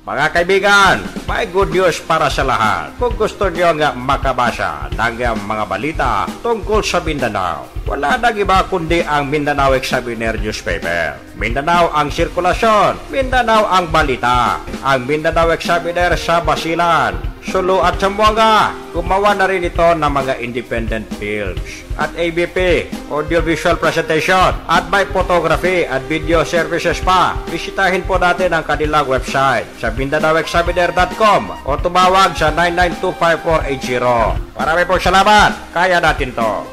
Mga kaibigan, may good news para sa lahat. Kung gusto nyo nga makabasa ng mga balita tungkol sa Mindanao, wala nang iba kundi ang Mindanao Examiner newspaper. Mindanao ang sirkulasyon, Mindanao ang balita. Ang Mindanao Examiner sa Basilan, Sulu at Zamboanga. Gumawa na rin ito ng mga independent films at ABP, audiovisual presentation, at may photography at video services pa. Bisitahin po natin ang kanilang website sa MindanaoExaminer.com o tumawag sa 9925480. Marami pong salamat. Kaya natin to.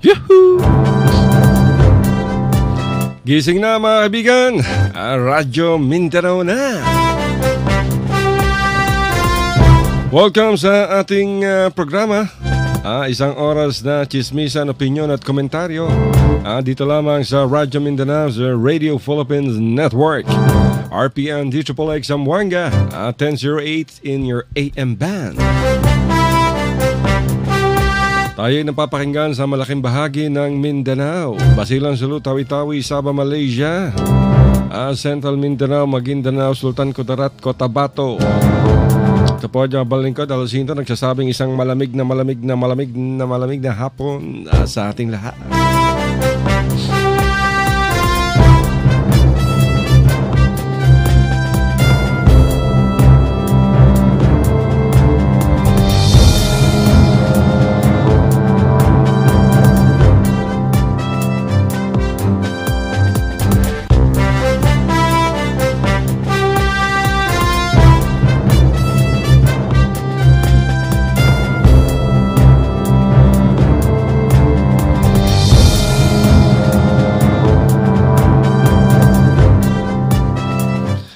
Yahoo! Gising na mga kaibigan, Radyo Mindanao na. Welcome sa ating programa. Isang oras na chismisan, opinyon at komentaryo. Dito lamang sa Radyo Mindanao, sa Radio Philippines Network. RPN DXXX Zamboanga, 1008 in your AM band. Tayo ay napapakinggan sa malaking bahagi ng Mindanao, Basilan, Sulu, Tawi-Tawi, Sabah, Malaysia, Central Mindanao, Maguindanao, Sultan Kudarat, Cotabato. Ito po dyan balingkod, Alcinto, nagsasabing isang malamig na hapon sa ating lahat.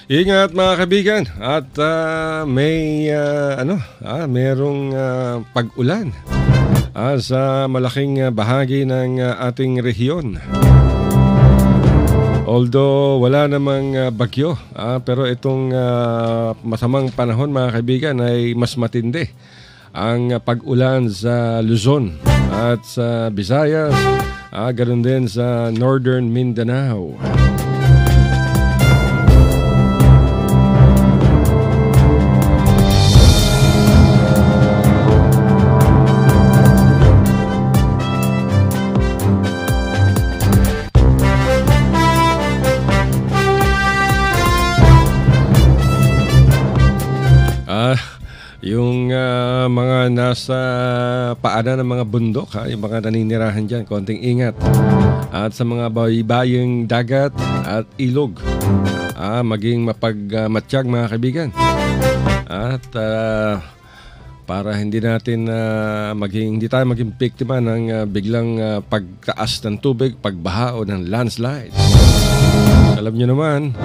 Ingat mga kaibigan at merong pag-ulan sa malaking bahagi ng ating rehiyon. Although wala namang bagyo, pero itong masamang panahon mga kaibigan ay mas matindi. Ang pag-ulan sa Luzon at sa Visayas, ganoon din sa Northern Mindanao. Yung mga nasa paanan ng mga bundok, yung mga naninirahan dyan, konting ingat. At sa mga baybaying dagat at ilog, maging mapagmatsyag mga kaibigan. At para hindi tayo maging biktima ng biglang pagtaas ng tubig, pagbaha o ng landslide. Alam nyo naman,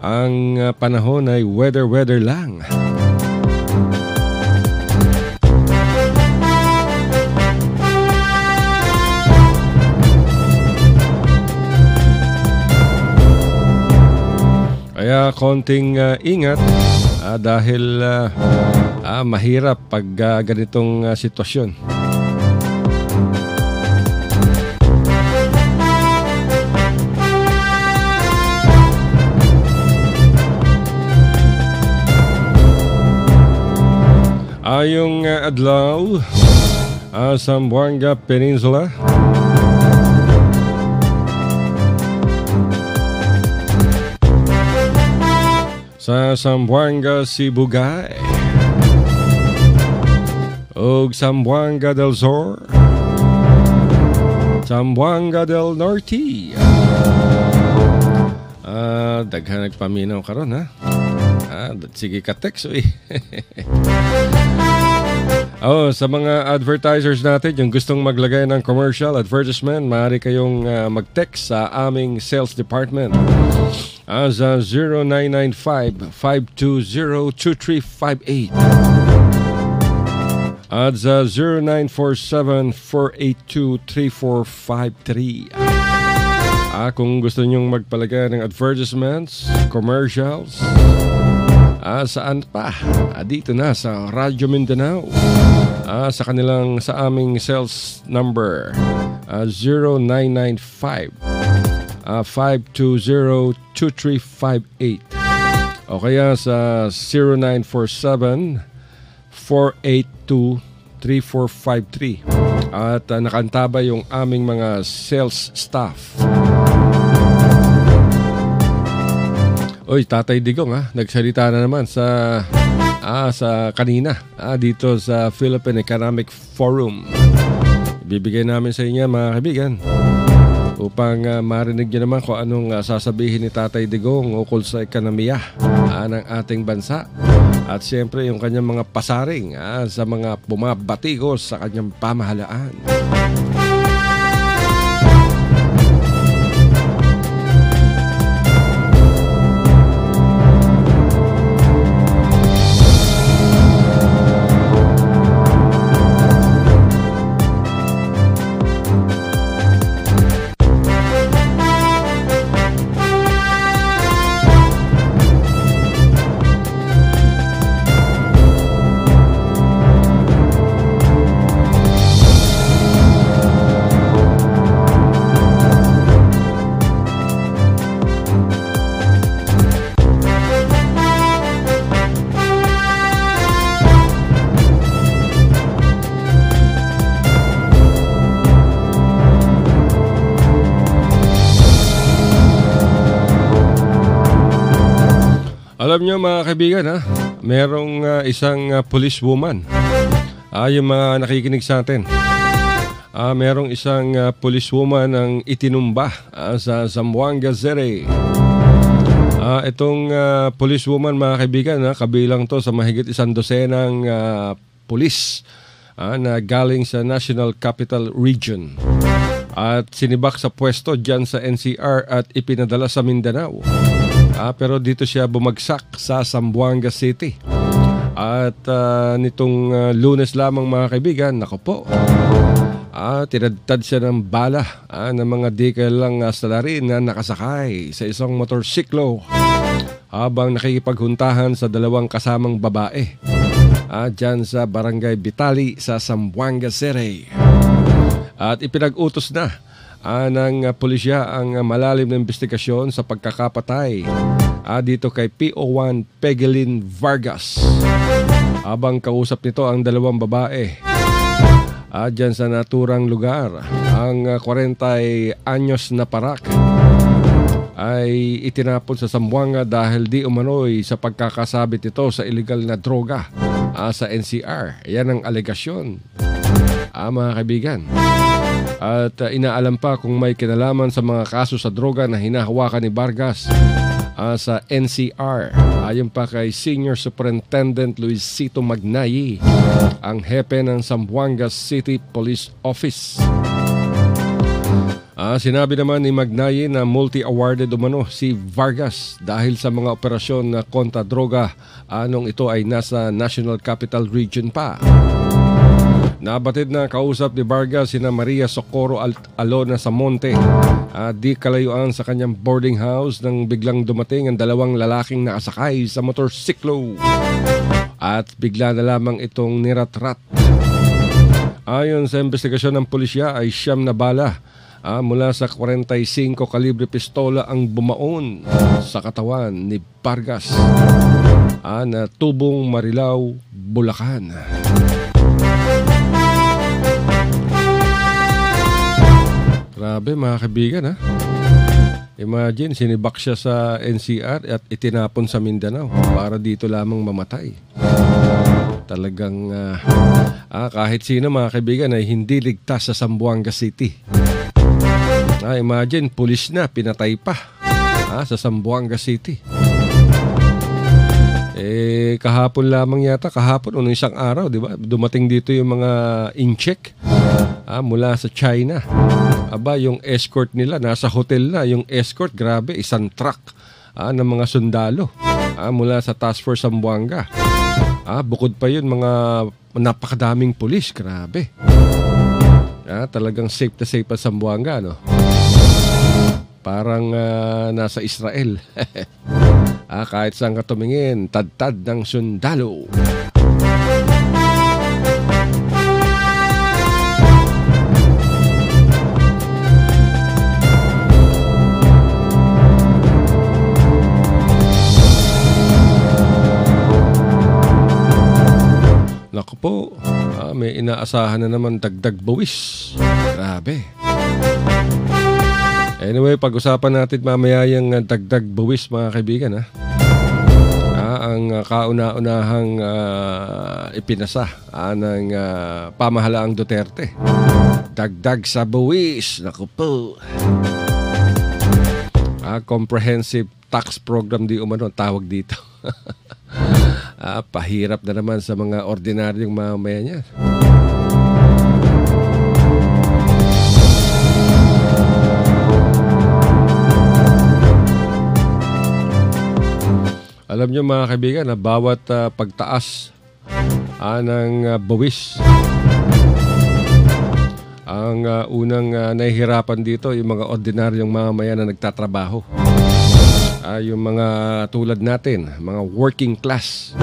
ang panahon ay weather lang. Kaya konting ingat dahil mahirap pag ganitong sitwasyon. Ayong adlaw sa Zamboanga Peninsula, sa Zamboanga Sibugay ug Zamboanga del Sur, Zamboanga del Norte. Daghan nagpaminaw karon ha. Sige ka text sa mga advertisers natin, yung gustong maglagay ng commercial advertisement, maaari kayong mag-text sa aming sales department sa 0995-520-2358 at sa 0947-482-3453. Kung gusto nyong magpalagay ng advertisements, commercials, saan pa? Dito na sa Radyo Mindanao. Sa aming sales number 0995 520-2358 o kaya sa 0947-482-3453 at nakantaba yung aming mga sales staff. Oy, Tatay Digong nagsalita na naman sa kanina dito sa Philippine Economic Forum. Ibibigay namin sa inyo mga kaibigan upang marinig nyo naman kung anong sasabihin ni Tatay Digong ukol sa ekonomiya ng ating bansa. At siyempre yung kanyang mga pasaring sa mga bumabatikos sa kanyang pamahalaan. Alam nyo mga kaibigan, merong isang policewoman. Yung mga nakikinig sa atin. Merong isang policewoman ang itinumba sa Zamboanga City. Itong policewoman mga kaibigan, kabilang to sa mahigit 100 pulis na galing sa National Capital Region. At sinibak sa pwesto dyan sa NCR at ipinadala sa Mindanao. Pero dito siya bumagsak sa Zamboanga City. At nitong Lunes lamang mga kaibigan, nako po, tinadtad siya ng bala ng mga di lang salarin na nakasakay sa isang motorsiklo habang nakikipaghuntahan sa dalawang kasamang babae dyan sa Barangay Bitali sa Zamboanga City. At ipinag-utos na ng pulisya ang malalim na investigasyon sa pagkakapatay dito kay PO1 Pegelin Vargas. Habang kausap nito ang dalawang babae dyan sa naturang lugar, ang 40 anyos na parak ay itinapon sa Zamboanga dahil di umano'y sa pagkakasabit ito sa illegal na droga sa NCR. Yan ang alegasyon, mga kaibigan. At inaalam pa kung may kinalaman sa mga kaso sa droga na hinahawakan ni Vargas sa NCR. Ayon pa kay Senior Superintendent Luisito Magnayi, ang hepe ng Zamboanga City Police Office. Sinabi naman ni Magnayi na multi-awarded umano si Vargas dahil sa mga operasyon na kontra-droga nung ito ay nasa National Capital Region pa. Nabatid na kausap ni Vargas sina Maria Socorro Alona Samonte di kalayuan sa kanyang boarding house nang biglang dumating ang dalawang lalaking nakasakay sa motorsiklo at bigla na lamang itong niratrat. Ayon sa investigasyon ng pulisya ay 9 na bala mula sa 45 kalibre pistola ang bumaon sa katawan ni Vargas na Tubong, Marilao, Bulacan. Grabe mga kaibigan Imagine, sinibak siya sa NCR at itinapon sa Mindanao para dito lamang mamatay. Talagang kahit sino mga kaibigan ay hindi ligtas sa Zamboanga City. Imagine, pulis na, pinatay pa sa Zamboanga City. Kahapon lamang yata, kahapon o isang araw, di ba? Dumating dito yung mga incheck mula sa China. Aba, yung escort nila, nasa hotel na. Yung escort, grabe, isang truck ng mga sundalo mula sa Task Force Zamboanga. Bukod pa yun, mga napakadaming pulis, grabe. Talagang safe na safe pa Zamboanga, no? Parang nasa Israel. Kahit saan ka tumingin, tad-tad ng sundalo. po, may inaasahan na naman dagdag buwis. Grabe. Anyway, pag-usapan natin mamaya yung dagdag buwis, mga kaibigan. Ang kauna-unahang ipinasa ng pamahalaang Duterte. Dagdag sa buwis. Naku po. Comprehensive tax program di umano tawag dito. Pahirap na naman sa mga ordinaryong mamamayan niya. Alam niyo mga kaibigan na bawat pagtaas ng buwis, ang unang nahihirapan dito yung mga ordinaryong mamamayan na nagtatrabaho. Yung mga tulad natin, mga working class.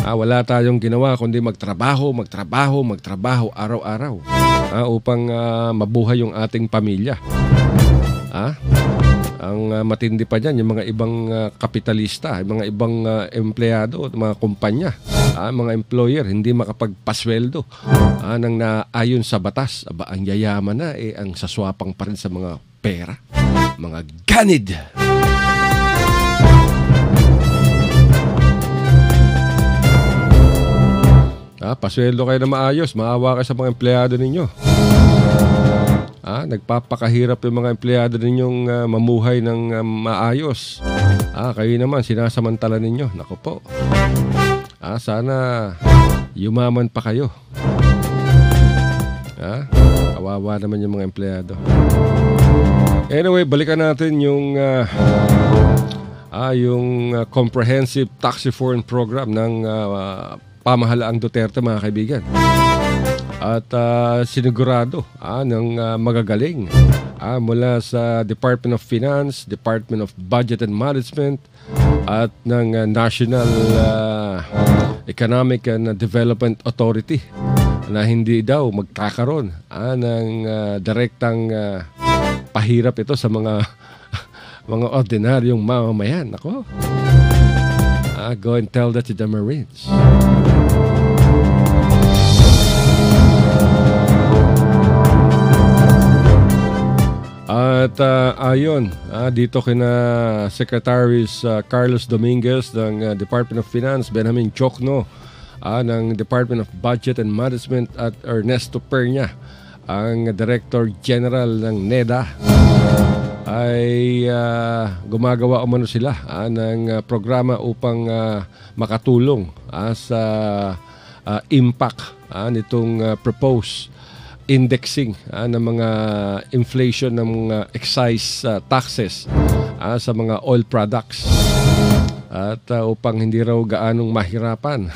Wala tayong ginawa kundi magtrabaho araw-araw upang mabuhay yung ating pamilya. Ang matindi pa dyan, yung mga ibang kapitalista, yung mga ibang empleyado, mga kumpanya, mga employer, hindi makapagpasweldo nang naayon sa batas. Ang yayaman na, ang saswapang pa rin sa mga pera. Mga ganid! Pasweldo kayo na maayos, maawa kayo sa mga empleyado ninyo. Nagpapakahirap yung mga empleyado ninyong mamuhay ng maayos. Kayo naman, sinasamantala ninyo. Naku po. Sana yumaman pa kayo. Kawawa naman yung mga empleyado. Anyway, balikan natin yung comprehensive tax reform program ng pamahalaang Duterte, mga kaibigan. At sinigurado ng magagaling mula sa Department of Finance, Department of Budget and Management at ng National Economic and Development Authority na hindi daw magkakaroon ng direktang pahirap ito sa mga mga ordinaryong mamamayan. Ako, go and tell that to the Marines. At ayon dito kina Secretaries Carlos Dominguez ng Department of Finance, Benjamin Chocno ng Department of Budget and Management at Ernesto Pernia, ang Director General ng NEDA, ay gumagawa umano sila ng programa upang makatulong sa impact nitong proposed indexing ng mga inflation ng mga excise taxes sa mga oil products at upang hindi raw gaanong mahirapan.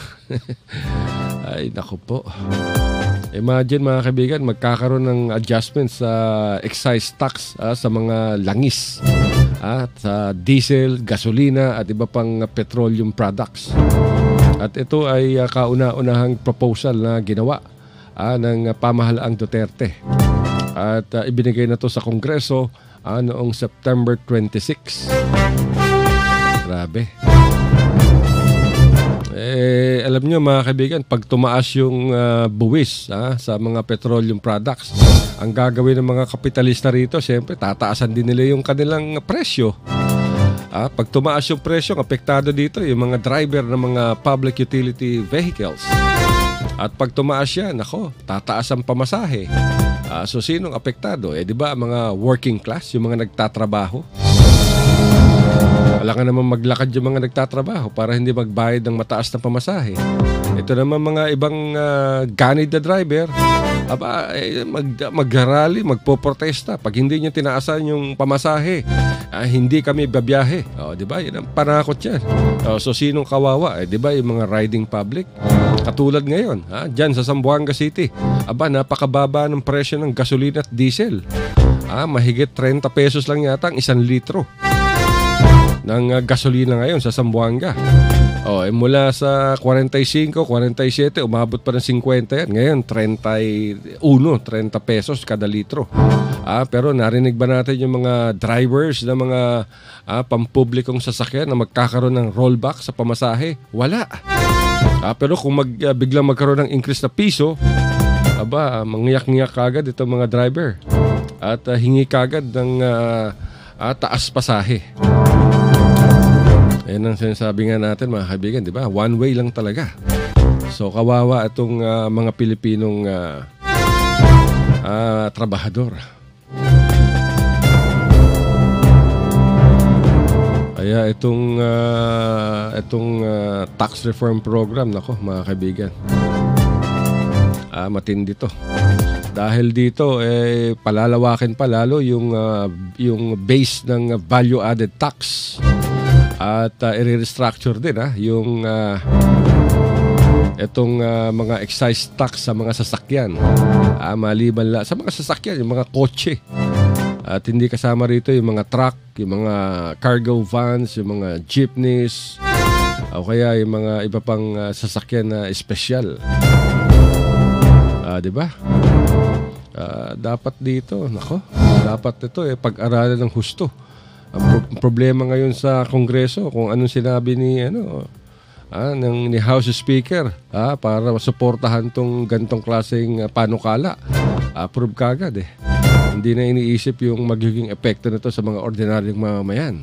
Ay naku po, imagine mga kaibigan, magkakaroon ng adjustment sa excise tax sa mga langis at sa diesel, gasolina at iba pang petroleum products. At ito ay kauna-unahang proposal na ginawa ng pamahalaang Duterte. At ibinigay na to sa Kongreso noong September 26. Grabe. Alam nyo mga kaibigan, pag tumaas yung buwis sa mga petroleum products, ang gagawin ng mga kapitalista rito, siyempre tataasan din nila yung kanilang presyo. Pag tumaas yung presyo, apektado dito yung mga driver ng mga public utility vehicles. At pag tumaas yan, tataas ang pamasahe. So sinong apektado? Di ba mga working class, yung mga nagtatrabaho? Wala ka naman maglakad yung mga nagtatrabaho para hindi magbayad ng mataas na pamasahe. Ito naman mga ibang ganid na driver, mag-rally, magpoprotesta. Pag hindi nyo tinaasan yung pamasahe, hindi kami babiyahe. Di ba? Yan ang panakot yan. So sinong kawawa? Di ba yung mga riding public? Katulad ngayon, dyan sa Zamboanga City, napakababa ng presyo ng gasolina at diesel. Mahigit 30 pesos lang yata ang 1 litro ng gasolina ngayon sa Zamboanga. Mula sa 45, 47, umabot pa ng 50 yan. Ngayon, 30 pesos kada litro. Pero narinig ba natin yung mga drivers ng mga pampublikong sasakyan na magkakaroon ng rollback sa pamasahe? Wala. Pero kung biglang magkaroon ng increase na piso, mangyak-ngyak kagad itong mga driver at hingi kagad ng taas pasahe. Ayan ang sinasabi nga natin mga kaibigan, di ba? One way lang talaga. So kawawa itong mga Pilipinong trabahador. Kaya itong tax reform program, nako mga kaibigan, matindi to. Dahil dito palalawakin pa lalo yung base ng value added tax at i-restructure din yung itong mga excise tax sa mga sasakyan. Maliban lang sa mga sasakyan, yung mga kotse. At hindi kasama rito yung mga truck, yung mga cargo vans, yung mga jeepneys, o kaya yung mga iba pang sasakyan na espesyal. Di ba? Dapat dito, dapat ito pag-aralan ng husto. Ang problema ngayon sa Kongreso, kung anong sinabi ni House Speaker para suportahan tong gantong klaseng panukala, approve kagad Hindi na iniisip yung magiging epekto nito sa mga ordinaryong mamamayan.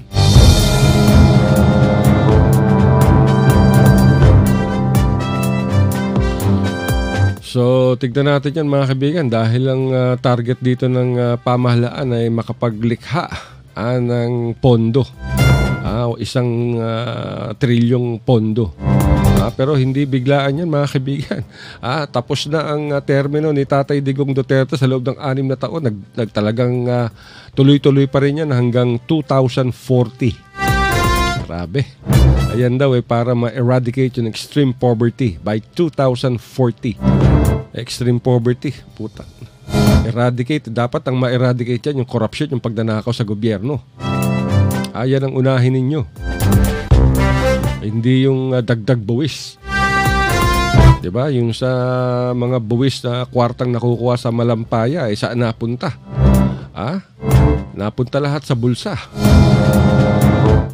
So, tignan natin yan mga kaibigan, dahil ang target dito ng pamahalaan ay makapaglikha ng pondo. O 1 trilyong pondo. Pero hindi biglaan yan mga kaibigan. Tapos na ang termino ni Tatay Digong Duterte sa loob ng 6 na taon. Talagang tuloy-tuloy pa rin yan hanggang 2040. Grabe. Ayan daw para ma-eradicate yung extreme poverty by 2040. Extreme poverty. Puta. Eradicate. Dapat ang ma-eradicate yan yung corruption, yung pagnanakaw sa gobyerno. Yan ang unahin ninyo. Hindi yung dagdag buwis. Diba? Yung sa mga buwis na kwartang nakukuha sa Malampaya, saan napunta? Napunta lahat sa bulsa.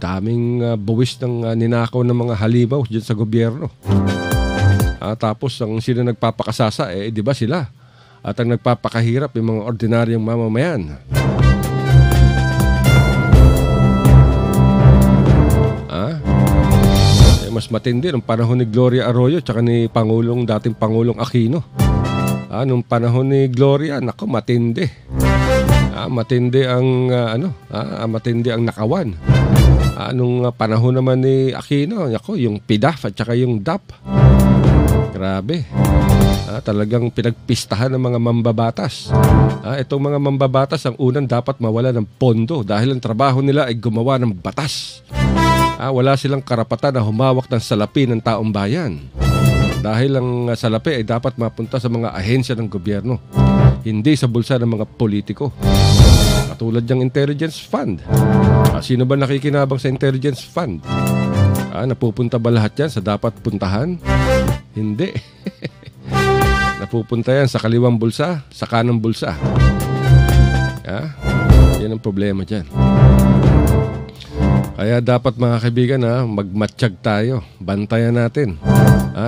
Daming buwis ng ninakaw ng mga halimaw dyan sa gobyerno. Tapos ang sino nagpapakasasa, di ba sila? At ang nagpapakahirap yung mga ordinaryong mamamayan. Mas matindi nung panahon ni Gloria Arroyo tsaka ni dating Pangulong Aquino. Nung panahon ni Gloria, nako, matindi. Matindi ang matindi ang nakawan. Nung panahon naman ni Aquino, nako, yung PDAF at tsaka yung DAP. Grabe. Talagang pinagpistahan ng mga mambabatas. Itong mga mambabatas ang unang dapat mawala ng pondo dahil ang trabaho nila ay gumawa ng batas. Wala silang karapatan na humawak ng salapi ng taong bayan. Dahil ang salapi ay dapat mapunta sa mga ahensya ng gobyerno, hindi sa bulsa ng mga politiko. Katulad ng intelligence fund. Sino ba nakikinabang sa intelligence fund? Napupunta ba lahat yan sa dapat puntahan? Hindi. Napupunta yan sa kaliwang bulsa, sa kanang bulsa. Yan ang problema dyan. Kaya dapat mga kaibigan magmatsyag tayo. Bantayan natin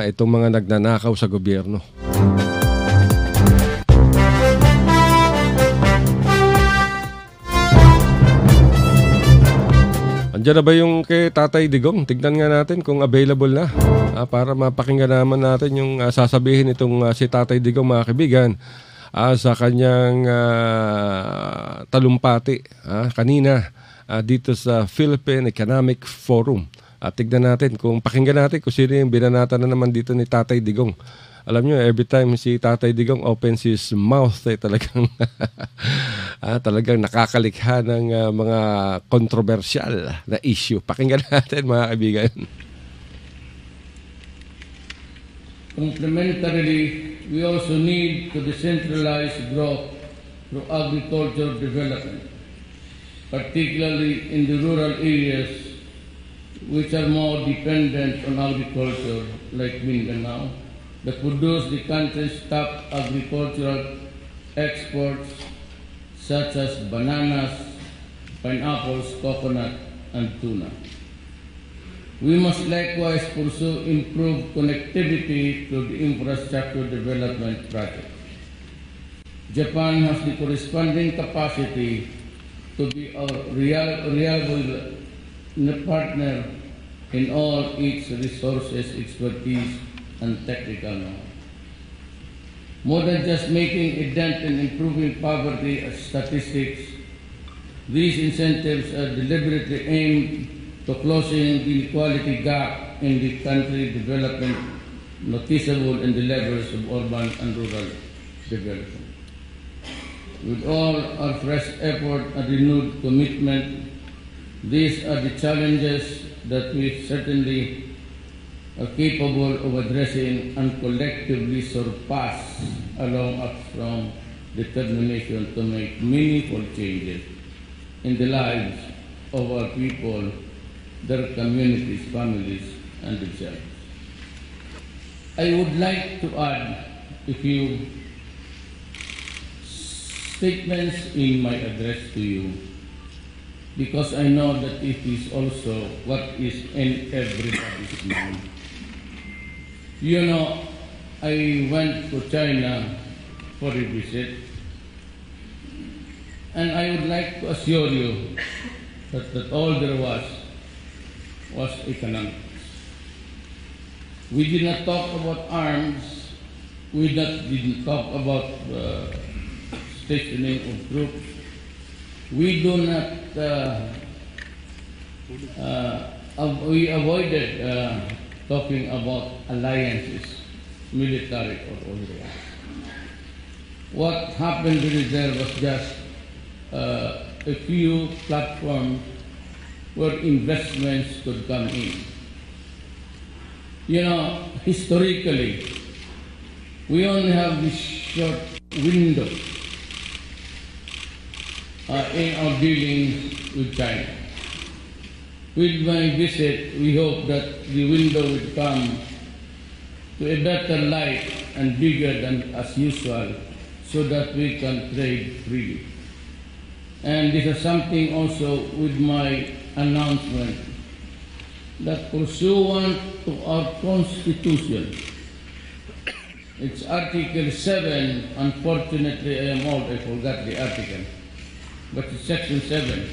itong mga nagnanakaw sa gobyerno. Andiyan na ba yung kay Tatay Digong? Tignan nga natin kung available na para mapakinggan naman natin yung sasabihin itong si Tatay Digong mga kaibigan sa kanyang talumpati kanina dito sa Philippine Economic Forum. Tignan natin pakinggan natin kung sino yung binanata na naman dito ni Tatay Digong. Alam nyo, every time si Tatay Digong opens his mouth, talagang talagang nakakalikha ng mga kontrobersyal na issue. Pakinggan natin mga kaibigan. Complementarily, we also need to decentralize growth through agriculture development, particularly in the rural areas which are more dependent on agriculture, like Mindanao, that produce the country's top agricultural exports such as bananas, pineapples, coconut, and tuna. We must likewise pursue improved connectivity through the infrastructure development project. Japan has the corresponding capacity to be a reliable partner in all its resources, expertise, and technical knowledge. More than just making a dent in improving poverty statistics, these incentives are deliberately aimed to closing the inequality gap in the country development noticeable in the levels of urban and rural development. With all our fresh effort and renewed commitment, these are the challenges that we certainly are capable of addressing and collectively surpass, along a strong determination to make meaningful changes in the lives of our people, their communities, families, and themselves. I would like to add a few statements in my address to you, because I know that it is also what is in everybody's mind. You know, I went to China for a visit, and I would like to assure you that all there was economics. We did not talk about arms. We didn't talk about stationing of troops. We do not. We avoided talking about alliances, military or otherwise. What happened really there was just a few platforms where investments could come in. You know, historically, we only have this short window in our dealings with China. With my visit, we hope that the window would come to a better light and bigger than as usual, so that we can trade freely. And this is something also with my announcement that pursuant to our Constitution, it's Article 7, unfortunately I am old, I forgot the article, but it's Section 7,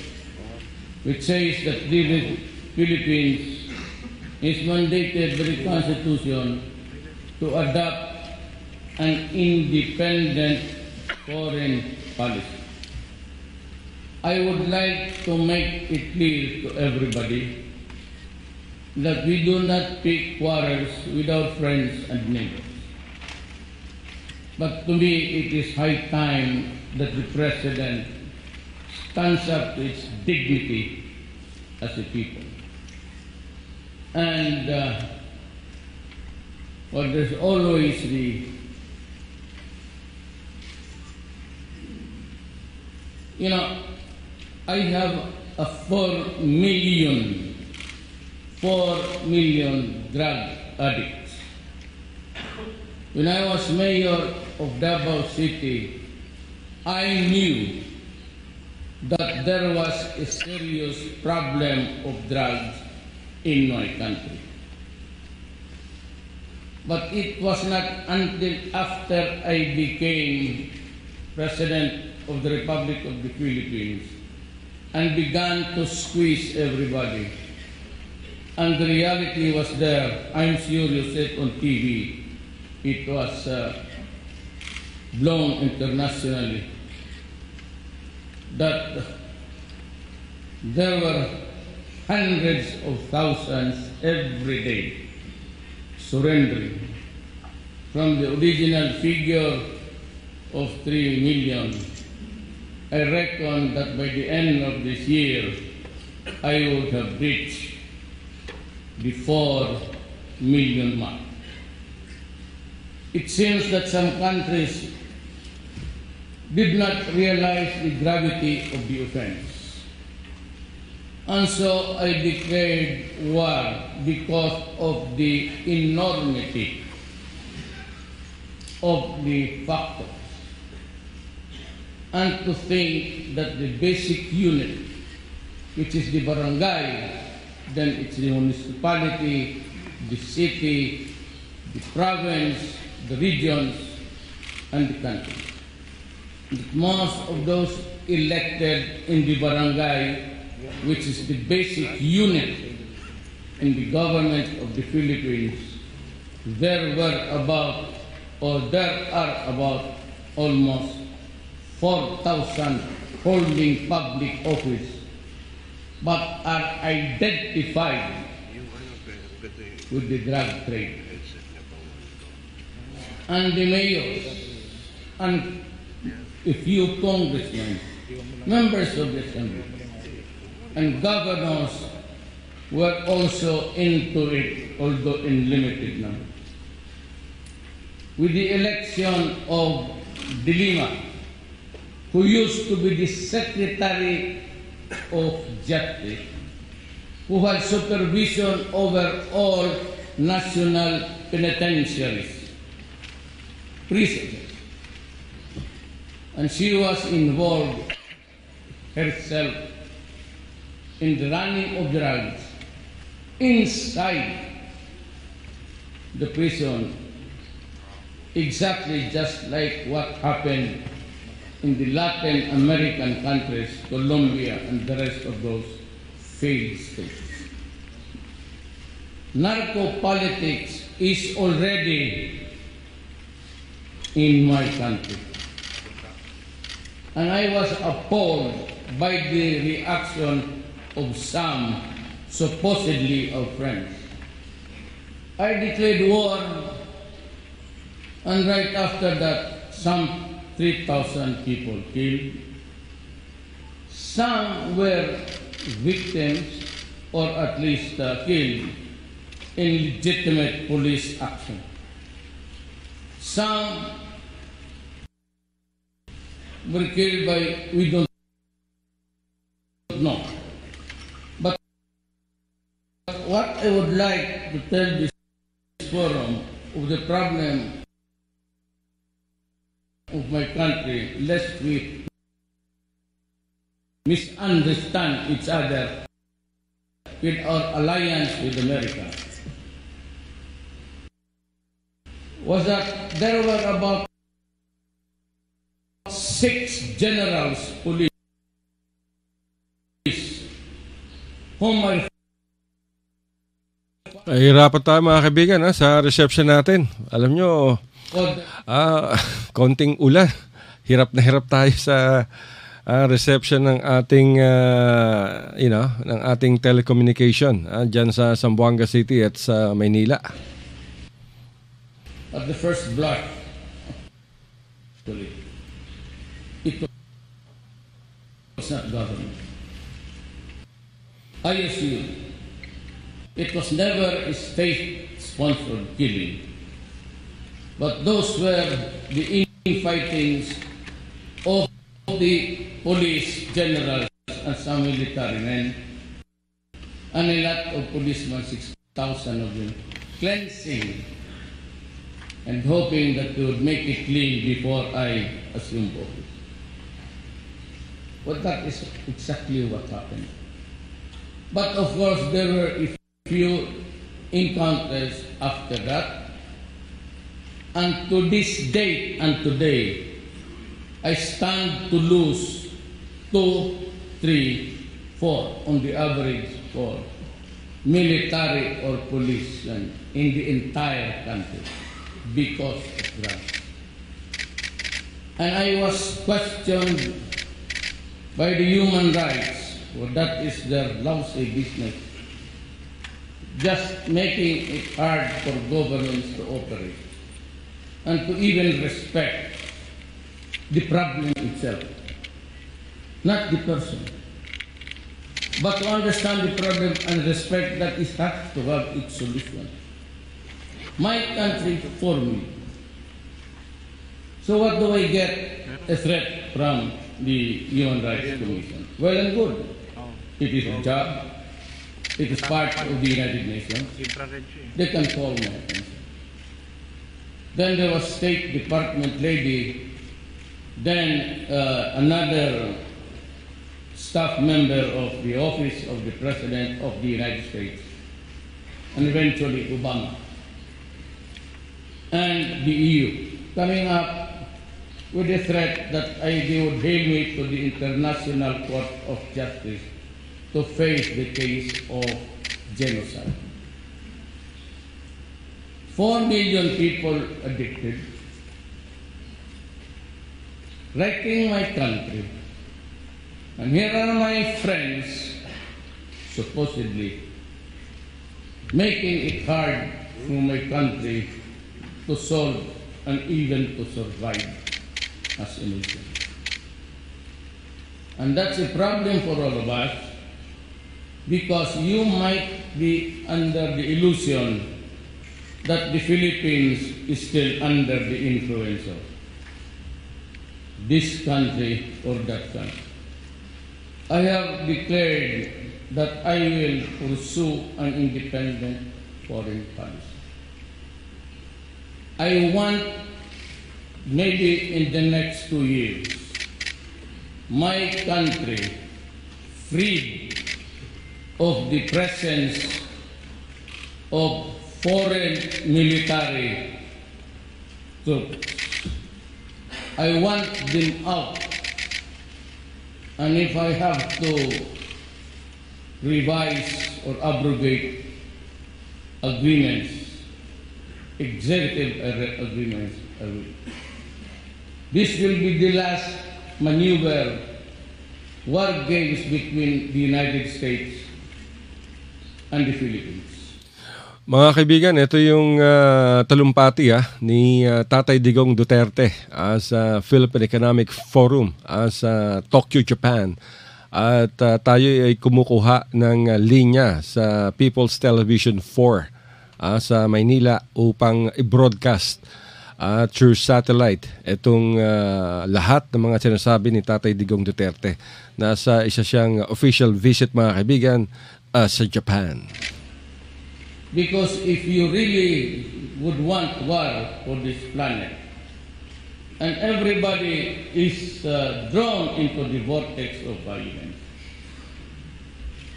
which says that the Philippines is mandated by the Constitution to adopt an independent foreign policy. I would like to make it clear to everybody that we do not pick quarrels with our friends and neighbors. But to me, it is high time that the President stands up to its dignity as a people. And well, there's always the, you know, I have a 4 million drug addicts. When I was mayor of Davao City, I knew that there was a serious problem of drugs in my country. But it was not until after I became President of the Republic of the Philippines and began to squeeze everybody. And the reality was there. I'm sure you saw it on TV. It was blown internationally that there were hundreds of thousands every day surrendering. From the original figure of 3 million, I reckon that by the end of this year, I would have reached the 4 million mark. It seems that some countries did not realize the gravity of the offense. And so I declared war because of the enormity of the factors. And to think that the basic unit, which is the barangay, then it's the municipality, the city, the province, the regions, and the country. Most of those elected in the barangay, which is the basic unit in the government of the Philippines, there are about almost 4,000 holding public office, but are identified with the drug trade. And the mayors and a few congressmen, members of the assembly, and governors were also into it, although in limited number. With the election of De Lima, who used to be the Secretary of Justice, who had supervision over all national penitentiaries, prisons, and she was involved herself in the running of drugs inside the prison, exactly just like what happened in the Latin American countries, Colombia and the rest of those failed states. Narco-politics is already in my country. And I was appalled by the reaction of some supposedly our friends. I declared war, and right after that, some 3,000 people killed. Some were victims, or at least killed, in legitimate police action. Some were killed by, we don't know. But what I would like to tell this forum of the problem of my country, lest we misunderstand each other with our alliance with America, was that there were about 6 generals police whom I Hirapan tayo mga kaibigan sa reception natin. Alam nyo, konting ulan. Hirap na hirap tayo sa reception ng ating ng ating telecommunication diyan sa Zamboanga City at sa Maynila. At the first blush, it was not government. I assure it was never a state-sponsored killing, but those were the infightings of the police generals and some military men, and a lot of policemen, 6,000 of them, cleansing and hoping that they would make it clean before I assumed office. But that is exactly what happened. But of course, there were a few encounters after that, and to this date and today, I stand to lose 2, 3, 4 on the average for military or police in the entire country because of drugs. And I was questioned by the human rights, well, that is their lousy business, just making it hard for governments to operate and to even respect the problem itself, not the person, but to understand the problem and respect that it has to have its solution. My country for me. So what do I get? A threat from the Human Rights Commission. Well and good. It is a job. It is part of the United Nations. They can call my attention. Then there was State Department lady. Then another staff member of the Office of the President of the United States, and eventually Obama, and the EU, coming up with the threat that they would hail me to the International Court of Justice to face the case of genocide. 4 million people addicted, wrecking my country, and here are my friends supposedly making it hard for my country to solve and even to survive as a nation. And that's a problem for all of us, because you might be under the illusion that the Philippines is still under the influence of this country or that country. I have declared that I will pursue an independent foreign policy. I want, maybe in the next 2 years, my country freed of the presence of foreign military troops. I want them out. And if I have to revise or abrogate agreements, executive agreements, I will. This will be the last maneuver, war games between the United States and the Philippines. Mga kaibigan, ito yung talumpati ni Tatay Digong Duterte sa Philippine Economic Forum sa Tokyo, Japan. At tayo ay kumukuha ng linya sa People's Television 4 sa Maynila upang i-broadcast through satellite itong lahat ng mga sinasabi ni Tatay Digong Duterte. Nasa isa siyang official visit, mga kaibigan, sa Japan. Because if you really would want war for this planet, and everybody is drawn into the vortex of violence,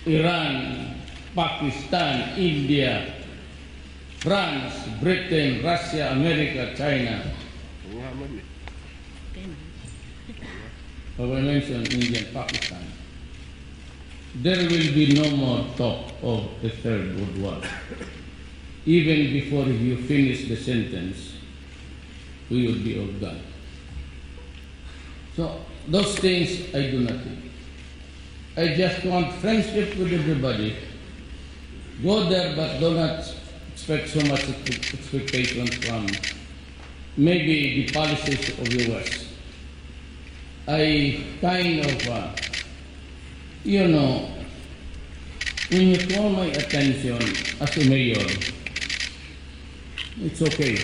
Iran, Pakistan, India, France, Britain, Russia, America, China. I mentioned India and Pakistan. There will be no more talk of the Third World War. Even before you finish the sentence, we will be all gone. So those things I do not think. I just want friendship with everybody. Go there, but do not expect so much expectation from maybe the policies of the West. I kind of, when you call my attention as a mayor, it's okay.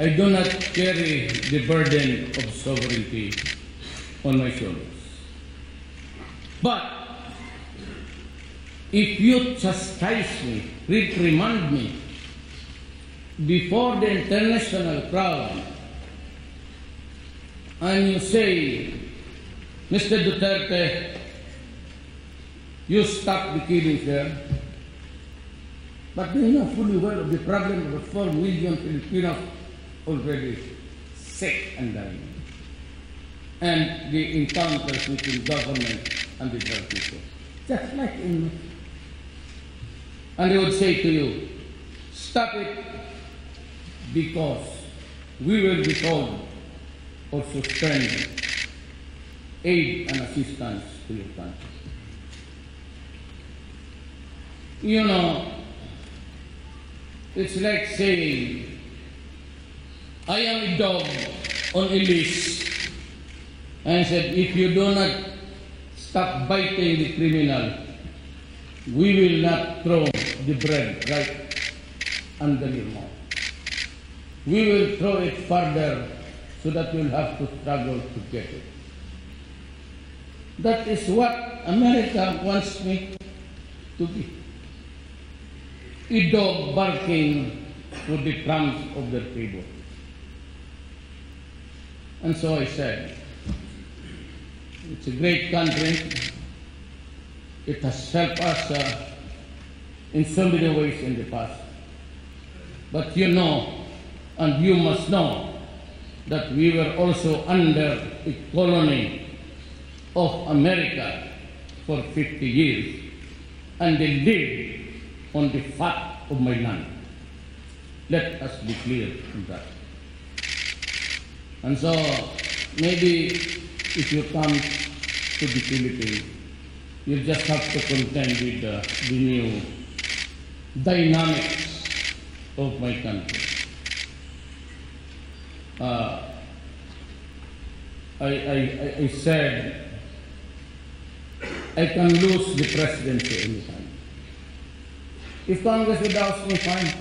I do not carry the burden of sovereignty on my shoulders. But if you chastise me, reprimand me before the international crowd, and you say, Mr. Duterte, you stop the killings there, but they know fully well of the problem of the 4 million Filipinos already sick and dying, and the encounters between government and the drug people. Just like in, and they would say to you, stop it, because we will withhold or suspend aid and assistance to your country. It's like saying, I am a dog on a leash, and said, if you do not stop biting the criminal, we will not throw the bread right under your mouth. We will throw it further so that you'll have to struggle to get it. That is what America wants me to be. A dog barking for the crumbs of their table. And so I said, It's a great country. It has helped us in so many ways in the past. But you know, and you must know, that we were also under a colony of America for 50 years, and they lived on the fat of my land. Let us be clear on that. And so, maybe if you come to the Philippines, you just have to contend with the new dynamics of my country. I said I can lose the presidency anytime. If Congress would ask me, fine.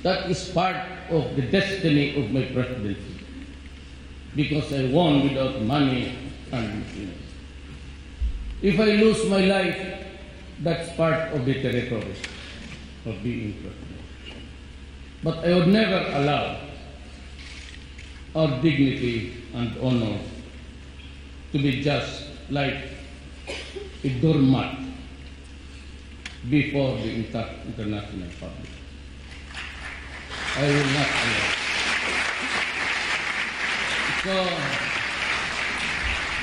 That is part of the destiny of my presidency, because I won without money and influence. If I lose my life, that's part of the territory of being president. But I would never allow our dignity and honor to be just like a doormat before the international public. I will not allow. So,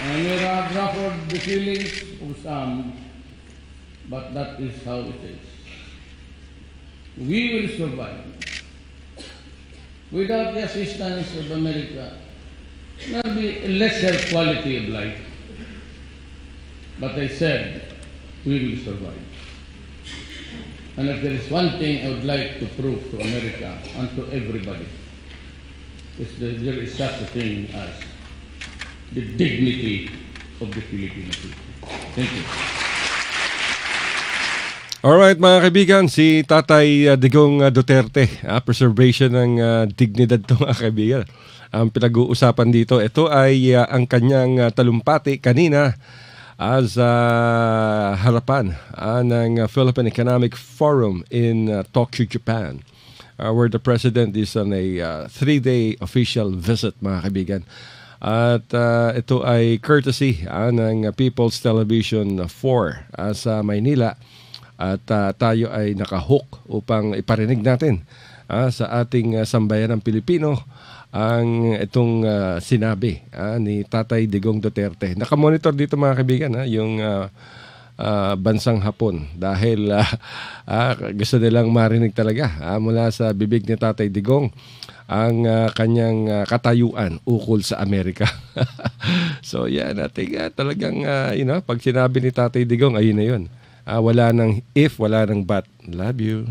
I may have ruffled the feelings of some, but that is how it is. We will survive. Without the assistance of America, there will be a lesser quality of life. But I said, we will survive. And if there is one thing I would like to prove to America and to everybody, is that there is such a thing as the dignity of the Filipino people. Thank you. Alright mga kaibigan, si Tatay Digong Duterte, preservation ng dignidad to mga kaibigan. Ang pinag-uusapan dito, ito ay ang kanyang talumpati kanina sa harapan ng Philippine Economic Forum in Tokyo, Japan, where the President is on a 3-day official visit mga kaibigan. At ito ay courtesy ng People's Television 4 sa Maynila. At tayo ay nakahook upang iparinig natin sa ating sambayanang Pilipino ang itong sinabi ni Tatay Digong Duterte. Nakamonitor dito mga kaibigan yung bansang Hapon dahil gusto nilang marinig talaga mula sa bibig ni Tatay Digong ang kanyang katayuan ukol sa Amerika. So yan, talagang pag sinabi ni Tatay Digong, ayun na yun. Wala nang if, wala nang but. Love you.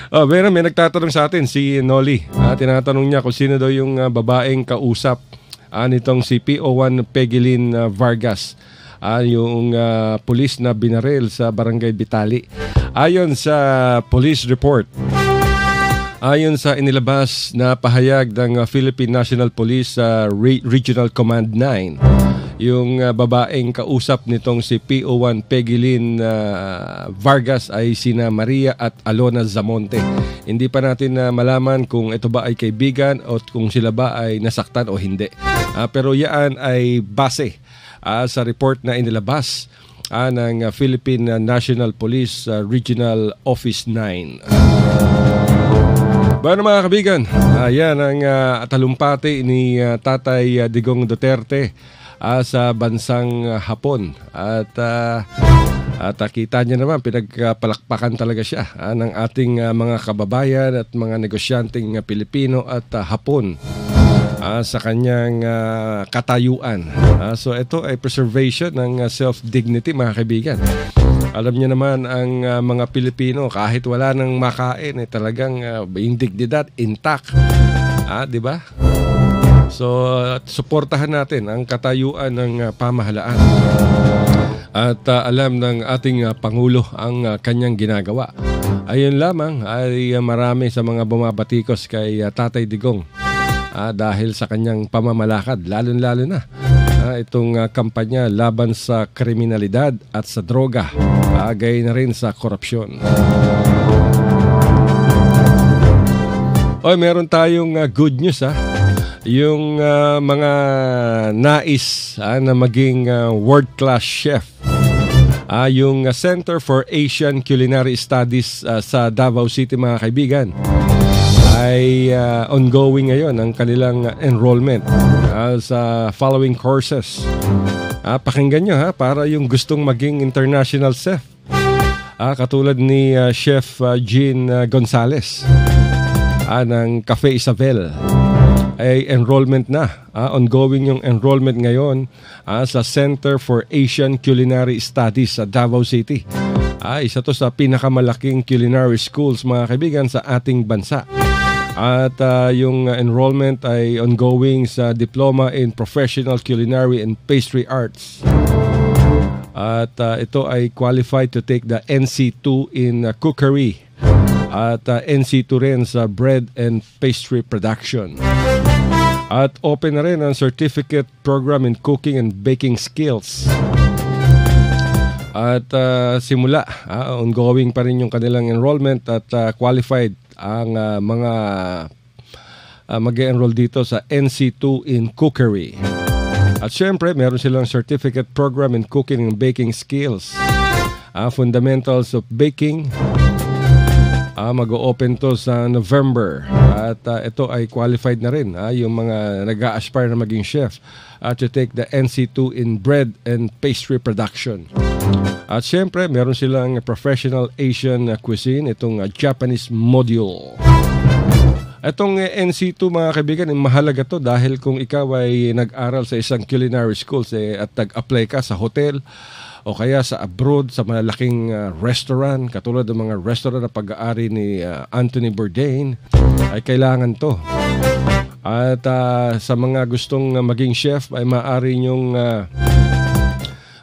Pero may nagtatanong sa atin, si Noli. Tinatanong niya kung sino daw yung babaeng kausap nitong si PO1 Pegilin Vargas, yung pulis na binaril sa Barangay Bitali. Ayon sa police report, ayon sa inilabas na pahayag ng Philippine National Police Regional Command 9, yung babaeng kausap nitong si PO1 Pegilin Vargas ay sina Maria at Alona Zamonte. Hindi pa natin malaman kung ito ba ay kaibigan o kung sila ba ay nasaktan o hindi. Pero yan ay base sa report na inilabas ng Philippine National Police Regional Office 9. Bueno mga kaibigan, yan ang talumpati ni Tatay Digong Duterte sa bansang Hapon. At kita niya naman, pinagpalakpakan talaga siya ng ating mga kababayan at mga negosyanteng Pilipino at Hapon sa kanyang katayuan. So ito ay preservation ng self-dignity mga kaibigan. Alam niyo naman ang mga Pilipino, kahit wala nang makain, talagang yung dignidad intact. Di ba? So, suportahan natin ang katayuan ng pamahalaan. At alam ng ating Pangulo ang kanyang ginagawa. Ayun lamang ay marami sa mga bumabatikos kay Tatay Digong dahil sa kanyang pamamalakad, lalo-lalo na itong kampanya laban sa kriminalidad at sa droga, gayon na rin sa korupsyon. Meron tayong good news yung mga nais na maging world-class chef. Yung Center for Asian Culinary Studies sa Davao City, mga kaibigan, ay ongoing ngayon ang kanilang enrollment sa following courses. Pakinggan nyo para yung gustong maging international chef. Katulad ni Chef Jean Gonzalez ng Cafe Isabel. Ay enrollment na. Ongoing yung enrollment ngayon sa Center for Asian Culinary Studies sa Davao City. Isa to sa pinakamalaking culinary schools, mga kaibigan, sa ating bansa. At yung enrollment ay ongoing sa Diploma in Professional Culinary and Pastry Arts. At ito ay qualified to take the NC2 in cookery at NC2 rin sa bread and pastry production. At open na rin ang certificate program in cooking and baking skills. At simula, ongoing pa rin yung kanilang enrollment at qualified ang mga mag-enroll dito sa NC2 in cookery. At syempre, meron silang certificate program in cooking and baking skills. Fundamentals of baking. Mag-o-open to sa November. At ito ay qualified na rin yung mga nag-a-aspire na maging chef to take the NC2 in bread and pastry production. At syempre, meron silang professional Asian cuisine, itong Japanese module. Itong NC2, mga kaibigan, mahalaga to dahil kung ikaw ay nag-aral sa isang culinary schools at nag-apply ka sa hotel o kaya sa abroad, sa malalaking restaurant, katulad ng mga restaurant na pag-aari ni Anthony Bourdain, ay kailangan to. At sa mga gustong maging chef, ay maaari nyong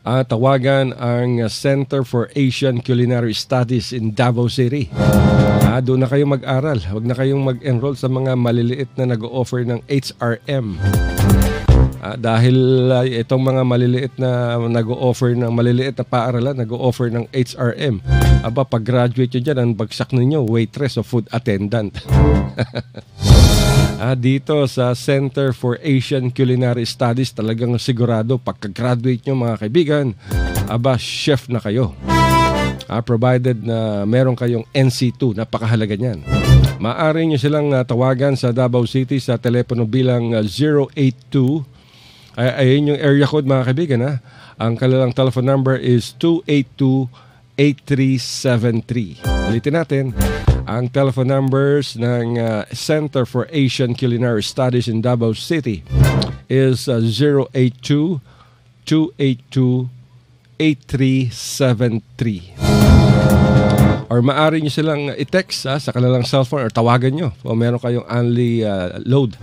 tawagan ang Center for Asian Culinary Studies in Davao City. Doon na kayong mag-aral. Huwag na kayong mag-enroll sa mga maliliit na nag-o-offer ng HRM. Dahil itong mga maliliit na nag-o-offer ng maliliit na paaralan, nag-o-offer ng HRM. Pag graduate nyo dyan, ang bagsak ninyo, waitress o food attendant. Dito sa Center for Asian Culinary Studies, talagang sigurado, pagka-graduate nyo, mga kaibigan, chef na kayo. Provided na meron kayong NC2, napakahalaga niyan. Maaari nyo silang tawagan sa Davao City sa telepono bilang 082. Ayun yung area code, mga kaibigan. Ang kanilang telephone number is 282-8373. Ulitin natin. Ang telephone numbers ng Center for Asian Culinary Studies in Davao City is 082-282-8373. Or maaari nyo silang i-text sa kanilang cellphone or tawagan nyo o meron kayong only load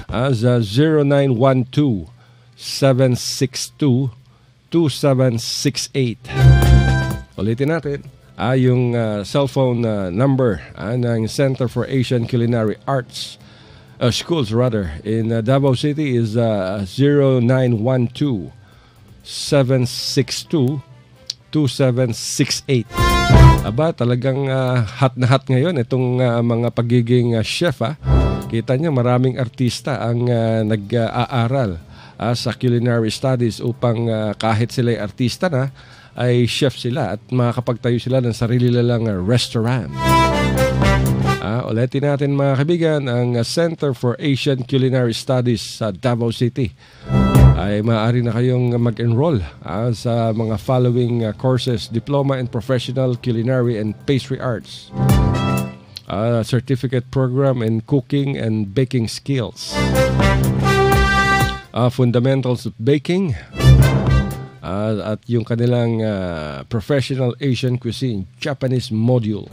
sa 0912-762-2768. Ulitin natin. Yung cellphone number ng Center for Asian Culinary Arts Schools in Davao City is 0912-762-2768. Talagang hot na hot ngayon itong mga pagiging chef. Kita niyo, maraming artista ang nag-aaral sa culinary studies upang kahit sila'y artista na, ay chef sila at makakapagtayo sila ng sarili nilang restaurant. Ulitin natin, mga kaibigan, ang Center for Asian Culinary Studies sa Davao City. Ay maaari na kayong mag-enroll sa mga following courses: Diploma in Professional Culinary and Pastry Arts, Certificate Program in Cooking and Baking Skills, Fundamentals of Baking, at yung kanilang Professional Asian Cuisine Japanese Module.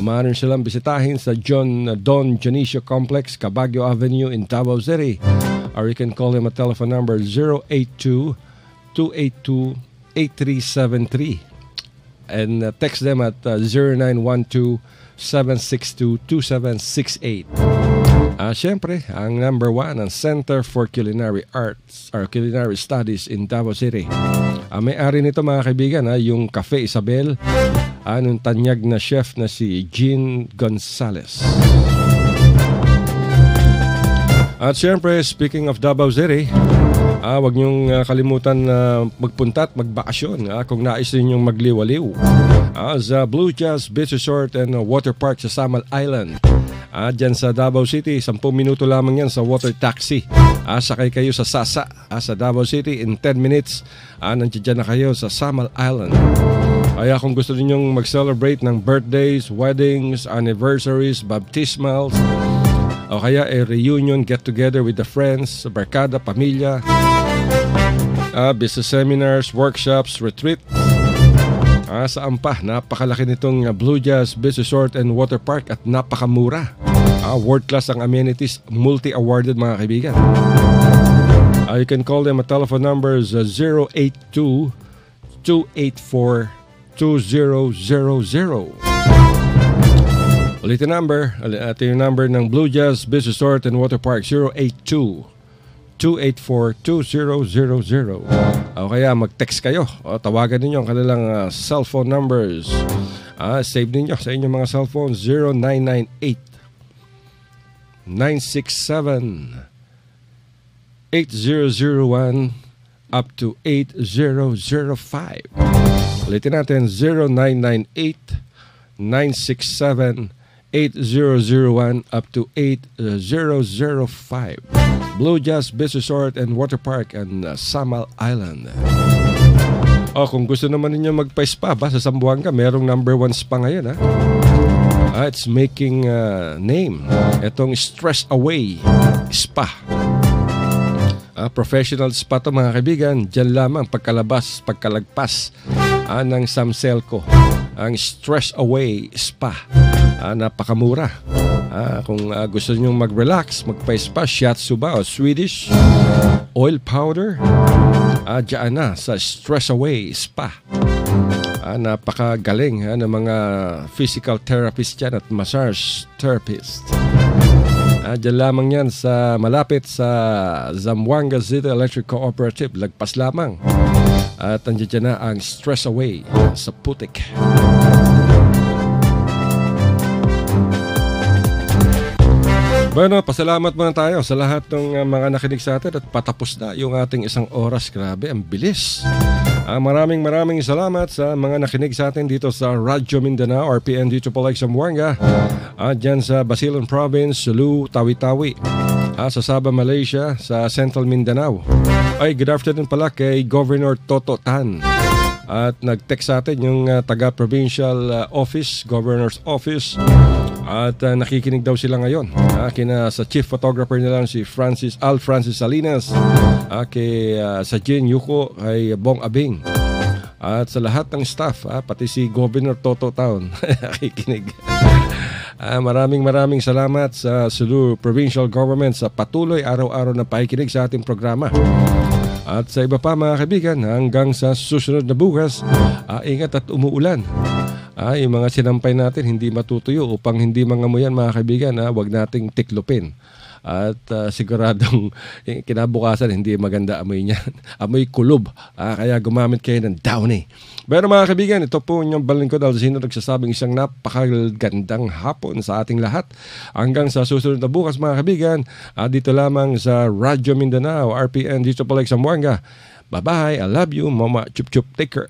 Maaari silang bisitahin sa Don Janicio Complex, Cabaguio Avenue in Davao City. Or you can call him at telephone number 082-282-8373 and text them at 0912-762-2768. Siyempre, ang number 1 ang Center for Culinary Arts or Culinary Studies in Davao City. May-ari nito, mga kaibigan, yung Cafe Isabel, anong tanyag na chef na si Jean Gonzalez. At syempre, speaking of Davao City, wag niyong kalimutan na magpunta at magbakasyon kung nais ninyong magliwaliw sa Blue Jazz Beach Resort and Water Park sa Samal Island. Dyan sa Davao City, 10 minuto lamang yan sa water taxi. Sakay kayo sa Sasa sa Davao City. In 10 minutes, nandiyan na kayo sa Samal Island. Kaya kung gusto ninyong mag-celebrate ng birthdays, weddings, anniversaries, baptismals, o kaya a reunion, get together with the friends, barkada, pamilya, business seminars, workshops, retreat, saan pa? Napakalaki nitong Blue Jazz Beach Resort and Water Park at napakamura. World class ang amenities, multi-awarded mga kaibigan. You can call them at telephone numbers 082-284-2000. Ulitin number, ito yung number ng Blue Jazz Beach Resort and Water Park, 082-284-2000. O kaya mag-text kayo o tawagan ninyo ang kanilang cellphone numbers. Save ninyo sa inyong mga cellphone, 0998-967-8001 up to 8005. Ulitin natin, 0998-967-8001 up to 8005. Blue Jazz Beach Resort and Water Park and Samal Island. Kung gusto naman ninyo magpa-spa ba sa Zamboanga, merong number 1 spa ngayon. It's making name. Itong Stress Away Spa. Professional spa to mga kaibigan. Diyan lamang pagkalagpas ng Samselco. Ang Stress Away Spa. Napakamura. Kung gusto nyo mag-relax, magpa-spa, shiatsu ba o Swedish oil powder, dyan na sa Stress Away Spa. Napakagaling ng mga physical therapist dyan at massage therapist. Dyan lamang yan sa malapit sa Zamboanga City Electric Cooperative. Lagpas lamang. At andyan na ang Stress Away sa Putik. Bueno, pasalamat muna tayo sa lahat ng mga nakinig sa atin at patapos na yung ating isang oras. Grabe, ang bilis. Maraming salamat sa mga nakinig sa atin dito sa Radyo Mindanao, RPN dito po like Zamboanga. Dyan sa Basilan Province, Sulu, Tawi-Tawi. Sa Sabah, Malaysia, sa Central Mindanao. Ay, good afternoon pala kay Governor Toto Tan. At nag-text sa atin yung taga-provincial office, Governor's Office. At nakikinig daw sila ngayon. Sa chief photographer nila si Al Francis Salinas. Sa Jin Yuko, kay Bong Abing. At sa lahat ng staff, pati si Governor Toto Town. Nakikinig. Maraming salamat sa Sulu Provincial Government sa patuloy araw-araw na pakikinig sa ating programa. At sa iba pa mga kaibigan, hanggang sa susunod na bukas, ingat at umuulan. Yung mga sinampay natin hindi matutuyo upang hindi mangamuyan mga kaibigan, huwag nating tiklopin. At siguradong kinabukasan hindi maganda amoy niyan. Amoy kulob. Kaya gumamit kayo ng Downy. Pero mga kaibigan, ito po inyong balingkod Alzino nagsasabing isang napakagandang hapon sa ating lahat. Hanggang sa susunod na bukas mga kaibigan, dito lamang sa Radyo Mindanao, RPN dito po like Zamboanga. Bye-bye, I love you, Mama Chup Chup, take care.